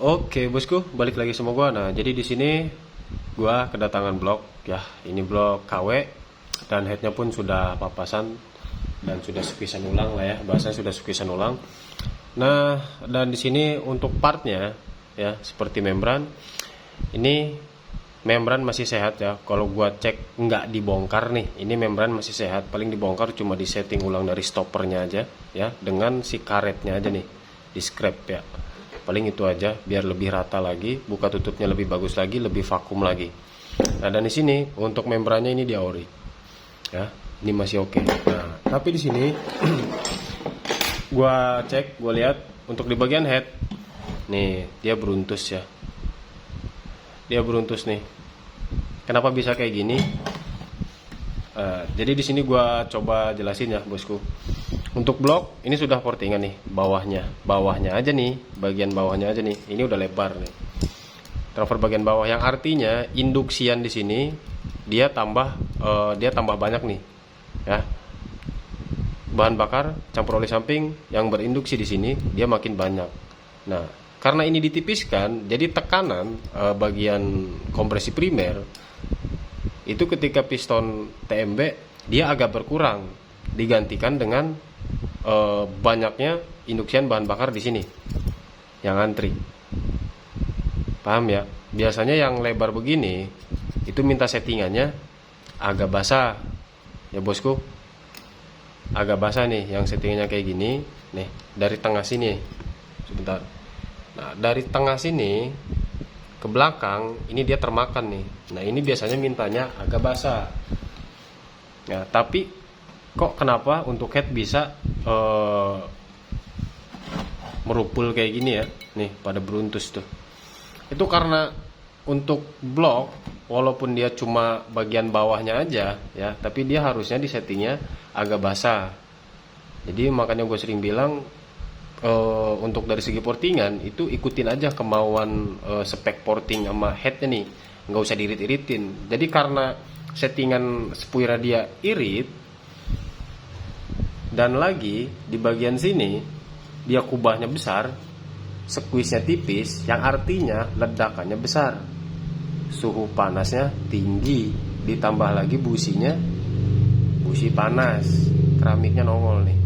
Oke, bosku, balik lagi sama gua. Nah, jadi di sini gua kedatangan blok ya. Ini blok KW dan headnya pun sudah papasan dan sudah sukisan ulang lah ya. Bahasanya sudah sukisan ulang. Nah, dan di sini untuk partnya ya, seperti membran. Ini membran masih sehat ya. Kalau gua cek nggak dibongkar nih. Ini membran masih sehat. Paling dibongkar cuma di setting ulang dari stoppernya aja ya, dengan si karetnya aja nih. Di scrap ya. Paling itu aja biar lebih rata lagi, buka tutupnya lebih bagus lagi, lebih vakum lagi. Nah, dan di sini untuk membrannya ini di ori. Ya, ini masih oke. Nah, tapi di sini gua cek, gua lihat untuk di bagian head. Nih, dia beruntus ya. Dia beruntus nih. Kenapa bisa kayak gini? Jadi di sini gua coba jelasin ya, bosku. Untuk blok ini sudah portingan nih, bawahnya aja nih, bagian bawahnya aja nih. Ini udah lebar nih. Transfer bagian bawah yang artinya induksian di sini dia tambah banyak nih, ya. Bahan bakar campur oli samping yang berinduksi di sini dia makin banyak. Nah, karena ini ditipiskan, jadi tekanan bagian kompresi primer itu ketika piston TMB dia agak berkurang, digantikan dengan banyaknya induksian bahan bakar di sini yang antri. Paham ya? Biasanya yang lebar begini itu minta settingannya agak basah ya, bosku. Agak basah nih yang settingannya kayak gini nih, dari tengah sini sebentar. Nah, dari tengah sini ke belakang ini dia termakan nih. Nah, ini biasanya mintanya agak basah ya, tapi kok kenapa untuk head bisa merupul kayak gini ya, nih pada beruntus tuh. Itu karena untuk blok walaupun dia cuma bagian bawahnya aja ya, tapi dia harusnya di settingnya agak basah. Jadi makanya gue sering bilang untuk dari segi portingan itu ikutin aja kemauan spek porting sama headnya nih, nggak usah diirit-iritin. Jadi karena settingan spuira dia irit, dan lagi di bagian sini dia kubahnya besar, squeeze-nya tipis, yang artinya ledakannya besar, suhu panasnya tinggi, ditambah lagi busi panas, keramiknya nongol nih,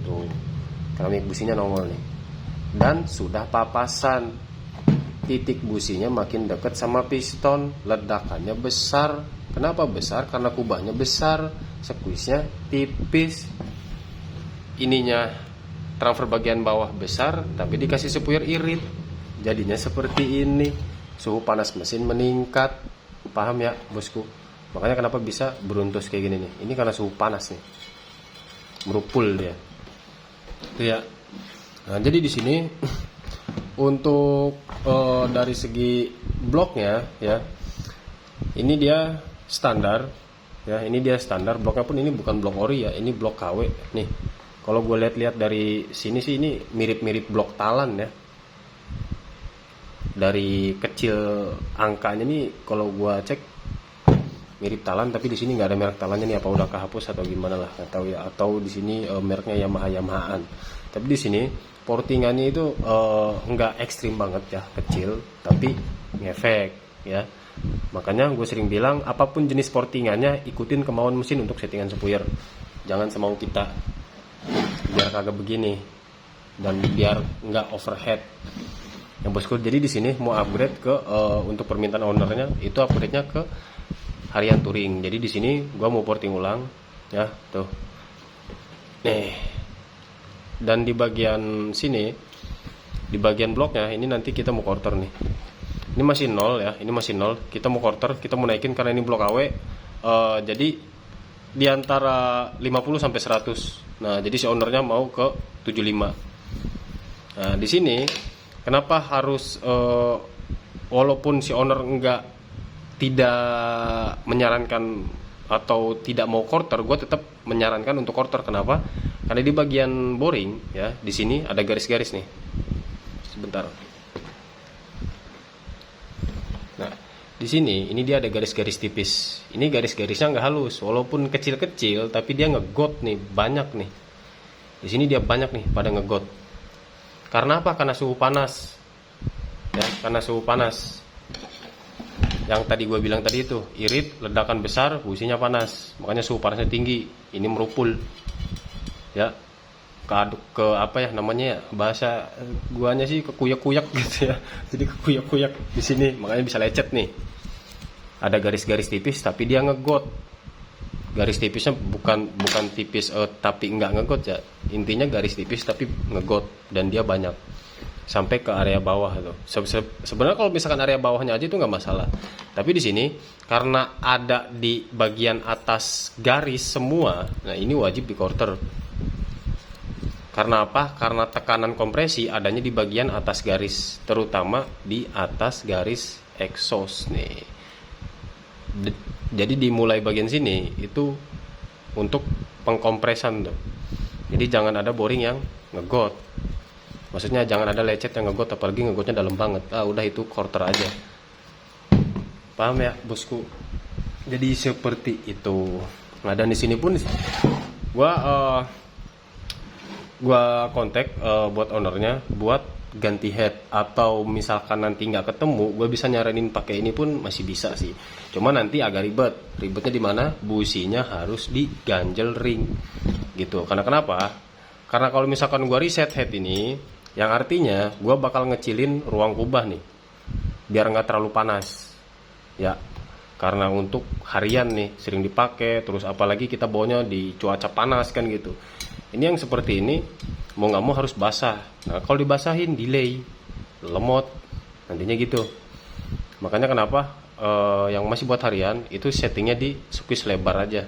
tuh keramik businya nongol nih, dan sudah papasan, titik businya makin dekat sama piston, ledakannya besar. Kenapa besar? Karena kubahnya besar, squeeze-nya tipis, ininya transfer bagian bawah besar tapi dikasih spuyer irit, jadinya seperti ini, suhu panas mesin meningkat. Paham ya, bosku? Makanya kenapa bisa beruntus kayak gini nih, ini karena suhu panas nih, merupul dia itu ya. Nah, jadi di sini untuk dari segi bloknya ya, ini dia standar ya, ini dia standar bloknya pun ini bukan blok ori ya, ini blok KW nih. Kalau gue lihat dari sini sih ini mirip-mirip blok talan ya. Dari kecil angkanya nih kalau gue cek mirip talan, tapi di sini nggak ada merek talannya nih, apa udah kehapus atau gimana lah, nggak tahu ya. Atau di sini mereknya Yamahaan. Tapi di sini portingannya itu nggak ekstrim banget ya, kecil tapi ngefek ya. Makanya gue sering bilang apapun jenis portingannya ikutin kemauan mesin untuk settingan spuyer. Jangan semau kita, biar kagak begini dan biar nggak overhead ya, bosku. Jadi di sini mau upgrade ke untuk permintaan ownernya itu upgrade-nya ke harian touring. Jadi di sini gua mau porting ulang ya, tuh nih. Dan di bagian sini, di bagian bloknya ini nanti kita mau quarter nih. Ini masih nol ya, ini masih nol. Kita mau quarter, kita mau naikin karena ini blok AW. Jadi di antara 50 sampai 100. Nah, jadi si ownernya mau ke 75. Nah, di sini kenapa harus walaupun si owner tidak menyarankan atau tidak mau quarter, gue tetap menyarankan untuk quarter. Kenapa? Karena di bagian boring ya, di sini ada garis-garis nih. Sebentar. Nah, di sini ini dia ada garis-garis tipis. Ini garis-garisnya nggak halus, walaupun kecil-kecil, tapi dia ngegot nih, banyak nih. Di sini dia banyak nih pada ngegot. Karena apa? Karena suhu panas. ya, karena suhu panas. Yang tadi gue bilang tadi itu irit, ledakan besar, businya panas, makanya suhu panasnya tinggi. Ini merupul, ya, ke apa ya namanya ya, bahasa guanya sih kekuyak-kuyak gitu ya. Jadi kekuyak-kuyak di sini, makanya bisa lecet nih. Ada garis-garis tipis tapi dia ngegot. Garis tipisnya bukan tipis tapi nggak ngegot ya. Intinya garis tipis tapi ngegot dan dia banyak sampai ke area bawah tuh. Sebenarnya kalau misalkan area bawahnya aja itu nggak masalah. Tapi di sini karena ada di bagian atas garis semua, nah ini wajib di quarter. Karena apa? Karena tekanan kompresi adanya di bagian atas garis, terutama di atas garis exhaust nih. Jadi dimulai bagian sini itu untuk pengkompresan tuh. Jadi jangan ada boring yang ngegot. Maksudnya jangan ada lecet yang ngegot, apalagi ngegotnya dalam banget. Udah itu quarter aja. Paham ya, bosku? Jadi seperti itu. Nah, dan di sini pun gua kontak buat ownernya buat ganti head, atau misalkan nanti nggak ketemu, gue bisa nyaranin pakai ini pun masih bisa sih. Cuma nanti agak ribet. Ribetnya di mana? Businya harus diganjel ring gitu. Karena kenapa? Karena kalau misalkan gue reset head ini, yang artinya gue bakal ngecilin ruang kubah nih biar nggak terlalu panas ya, karena untuk harian nih sering dipakai, terus apalagi kita bawanya di cuaca panas kan gitu. Ini yang seperti ini mau nggak mau harus basah. Nah kalau dibasahin delay, lemot nantinya gitu. Makanya kenapa yang masih buat harian itu settingnya di squeeze lebar aja.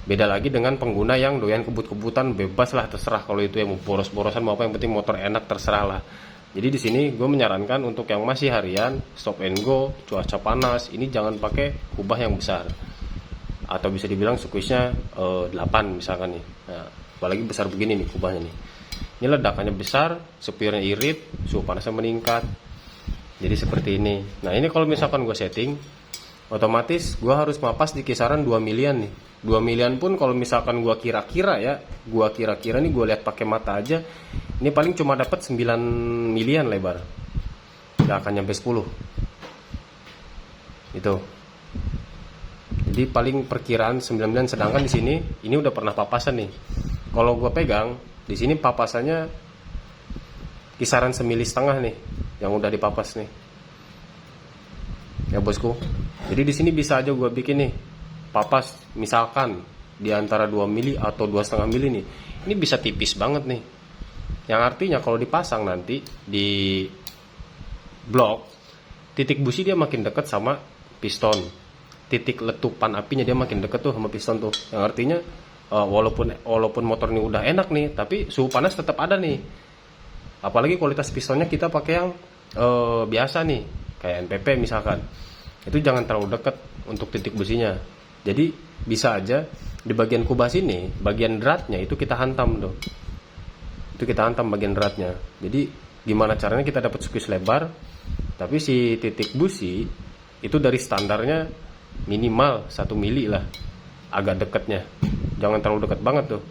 Beda lagi dengan pengguna yang doyan kebut-kebutan, bebas lah, terserah kalau itu yang mau boros-borosan mau apa, yang penting motor enak, terserah lah. Jadi di sini gue menyarankan untuk yang masih harian, stop and go, cuaca panas, ini jangan pakai kubah yang besar. Atau bisa dibilang squeeze-nya 8 misalkan nih. Nah, apalagi besar begini nih kubahnya nih. Ini ledakannya besar, spionnya irit, suhu panasnya meningkat. Jadi seperti ini. Nah ini kalau misalkan gue setting, otomatis gue harus mapas di kisaran 2 milian nih. 2 milian pun kalau misalkan gue kira-kira nih, gue lihat pakai mata aja, ini paling cuma dapat 9 milian lebar, gak akan nyampe 10 itu. Jadi paling perkiraan 9 milian, sedangkan di sini ini udah pernah papasan nih. Kalau gue pegang di sini papasannya kisaran 1,5 mili nih yang udah dipapas nih ya bosku. Jadi di sini bisa aja gue bikin nih papas misalkan di antara 2 mili atau 2,5 mili nih. Ini bisa tipis banget nih. Yang artinya kalau dipasang nanti di blok, titik busi dia makin dekat sama piston. Titik letupan apinya dia makin dekat tuh sama piston tuh. Yang artinya walaupun motor ini udah enak nih, tapi suhu panas tetap ada nih. Apalagi kualitas pistonnya kita pakai yang biasa nih, kayak NPP misalkan. Itu jangan terlalu dekat untuk titik businya. Jadi bisa aja di bagian kubah sini, bagian dratnya itu kita hantam tuh. Itu kita hantam bagian dratnya. Jadi gimana caranya kita dapat squeeze lebar, tapi si titik busi itu dari standarnya minimal 1 mili lah, agak dekatnya. Jangan terlalu dekat banget tuh.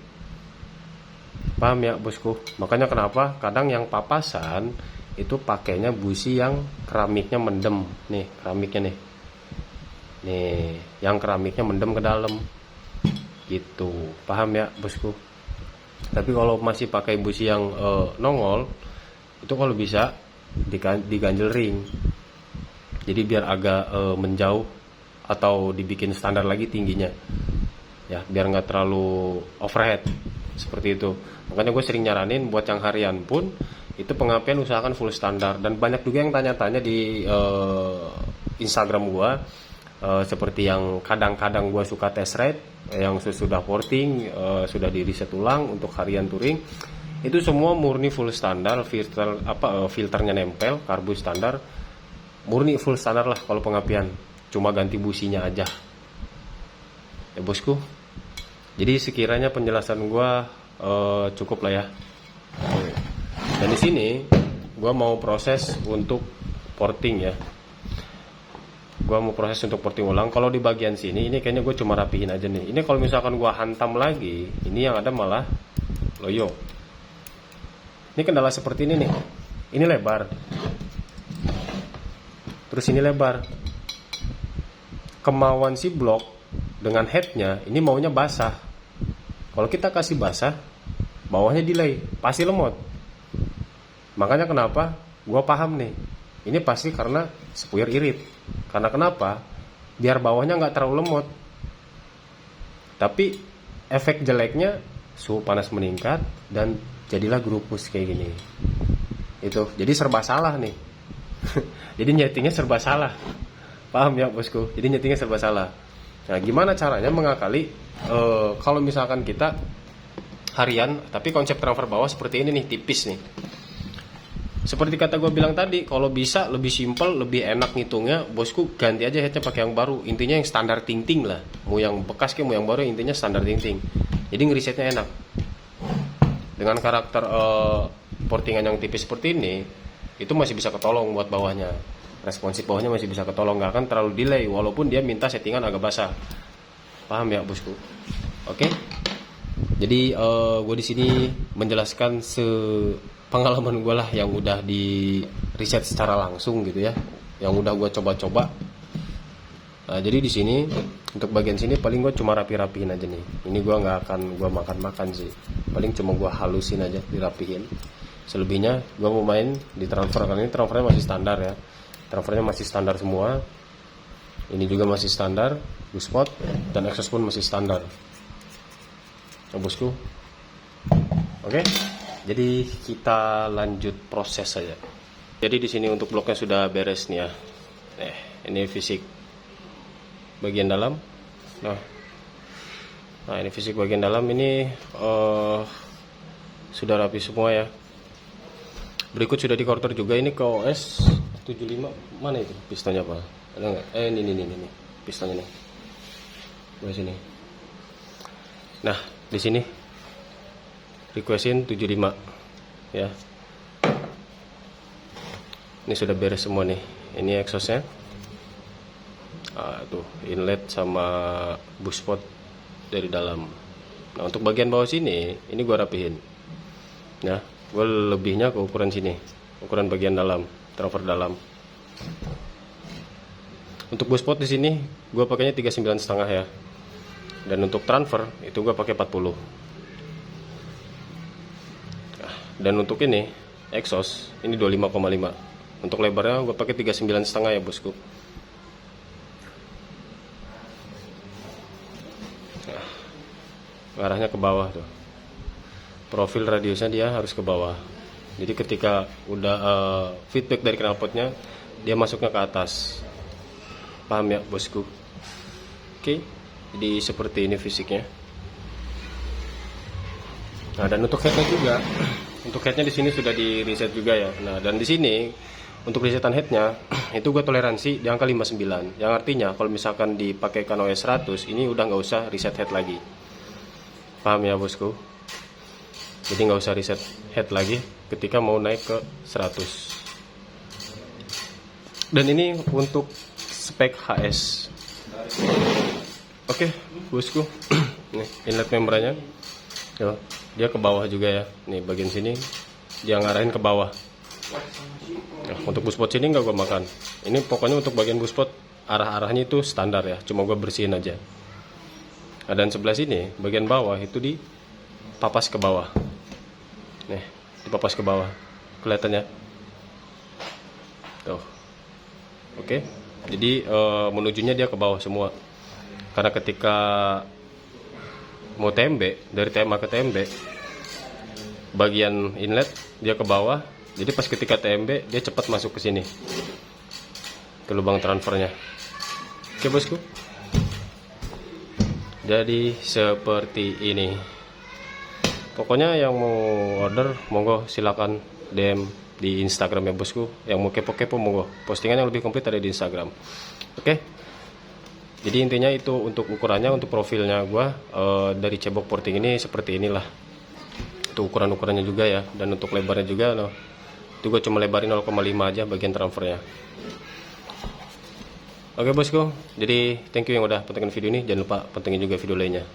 Paham ya bosku? Makanya kenapa kadang yang papasan itu pakainya busi yang keramiknya mendem. Nih keramiknya nih. Nih, yang keramiknya mendem ke dalam. Gitu. Paham ya, bosku? Tapi kalau masih pakai busi yang nongol, itu kalau bisa diganjel ring. Jadi biar agak menjauh atau dibikin standar lagi tingginya. Ya, biar nggak terlalu overhead. Seperti itu. Makanya gue sering nyaranin buat yang harian pun itu pengapian usahakan full standar. Dan banyak juga yang tanya-tanya di Instagram gue. Seperti yang kadang-kadang gue suka test ride, yang sudah porting, sudah di reset ulang untuk harian touring, itu semua murni full standar, filternya nempel, karbu standar, murni full standar lah kalau pengapian, cuma ganti businya aja ya bosku. Jadi sekiranya penjelasan gue cukup lah ya. Dan di sini gue mau proses untuk porting ya. Gue mau proses untuk porting ulang. Kalau di bagian sini ini kayaknya gue cuma rapihin aja nih. Ini kalau misalkan gue hantam lagi, ini yang ada malah loyo. Ini kendala seperti ini nih. ini lebar, terus ini lebar. Kemauan si blok dengan headnya ini maunya basah. Kalau kita kasih basah, bawahnya delay, pasti lemot. Makanya kenapa gue paham nih, ini pasti karena spuyer irit. Karena kenapa? Biar bawahnya nggak terlalu lemot. Tapi efek jeleknya suhu panas meningkat dan jadilah gerupus kayak gini. Itu jadi serba salah nih. Jadi nyetingnya serba salah. Paham ya bosku? Jadi nyetingnya serba salah. Nah, gimana caranya mengakali kalau misalkan kita harian tapi konsep transfer bawah seperti ini nih, tipis nih. Seperti kata gue bilang tadi, kalau bisa lebih simpel, lebih enak ngitungnya, bosku ganti aja headnya pakai yang baru. Intinya yang standar ting-ting lah. Mau yang bekas kayak mau yang baru, intinya standar ting-ting. Jadi ngerisetnya enak. Dengan karakter portingan yang tipis seperti ini, itu masih bisa ketolong buat bawahnya. Responsif bawahnya masih bisa ketolong, nggak akan terlalu delay walaupun dia minta settingan agak basah. Paham ya bosku? Oke. Jadi gue di sini menjelaskan pengalaman gue lah yang udah di riset secara langsung gitu ya, yang udah gue coba-coba. Nah, jadi di sini untuk bagian sini paling gue cuma rapi-rapihin aja nih. Ini gue nggak akan gue makan-makan sih, paling cuma gue halusin aja, dirapihin. Selebihnya gue mau main di transfer, karena ini transfernya masih standar ya. Transfernya masih standar semua. Ini juga masih standar, buspot dan exhaust pun masih standar. Oh, bosku. Oke. Jadi kita lanjut proses saja. Jadi di sini untuk bloknya sudah beres nih ya. Ini fisik bagian dalam. Nah ini fisik bagian dalam ini sudah rapi semua ya. Berikut sudah dikorter juga ini ke OS 75. Mana itu pistonnya pak? Ada nggak? Ini pistonnya nih. Di sini. Nah di sini requestin 75 ya. Ini sudah beres semua nih. Ini exhaustnya, tuh inlet sama buspot dari dalam. Nah untuk bagian bawah sini ini gua rapihin ya. Gue lebihnya ke ukuran sini, ukuran bagian dalam, transfer dalam. Untuk buspot di sini gue pakainya 39,5 ya. Dan untuk transfer itu gue pakai 40. Dan untuk ini exhaust ini 25,5. Untuk lebarnya gue pakai 39,5 ya bosku. Nah, arahnya ke bawah tuh. Profil radiusnya dia harus ke bawah. Jadi ketika udah feedback dari knalpotnya, dia masuknya ke atas. Paham ya bosku? Oke. Jadi seperti ini fisiknya. Nah dan untuk headnya juga. Untuk headnya di sini sudah di reset juga ya. Nah dan di sini untuk resetan headnya itu gue toleransi di angka 59. Yang artinya kalau misalkan dipakaikan OS 100 ini udah nggak usah reset head lagi. Paham ya bosku? Jadi nggak usah reset head lagi ketika mau naik ke 100. Dan ini untuk spek HS. Oke bosku. Nih inlet membranya. Dia ke bawah juga ya. Nih bagian sini dia ngarahin ke bawah. Nah, untuk buspot sini nggak gue makan. Ini pokoknya untuk bagian buspot arah-arahnya itu standar ya. Cuma gue bersihin aja. Nah, dan sebelah sini bagian bawah itu dipapas ke bawah. Nih dipapas ke bawah. Kelihatannya. Tuh. Oke. Jadi menujunya dia ke bawah semua. Karena ketika mau TMB, dari TMA ke TMB, bagian inlet dia ke bawah. Jadi pas ketika TMB dia cepat masuk ke sini, ke lubang transfernya. Oke bosku. Jadi seperti ini. Pokoknya yang mau order monggo silakan DM di Instagram ya bosku. Yang mau kepo-kepo monggo. Postingan yang lebih komplit ada di Instagram. Oke. Jadi intinya itu untuk ukurannya, untuk profilnya gua dari cebok porting ini seperti inilah. Itu ukuran-ukurannya juga ya. Dan untuk lebarnya juga itu gue cuma lebarin 0,5 aja bagian transfernya. Oke bosku, jadi thank you yang udah pantengin video ini. Jangan lupa pantengin juga video lainnya.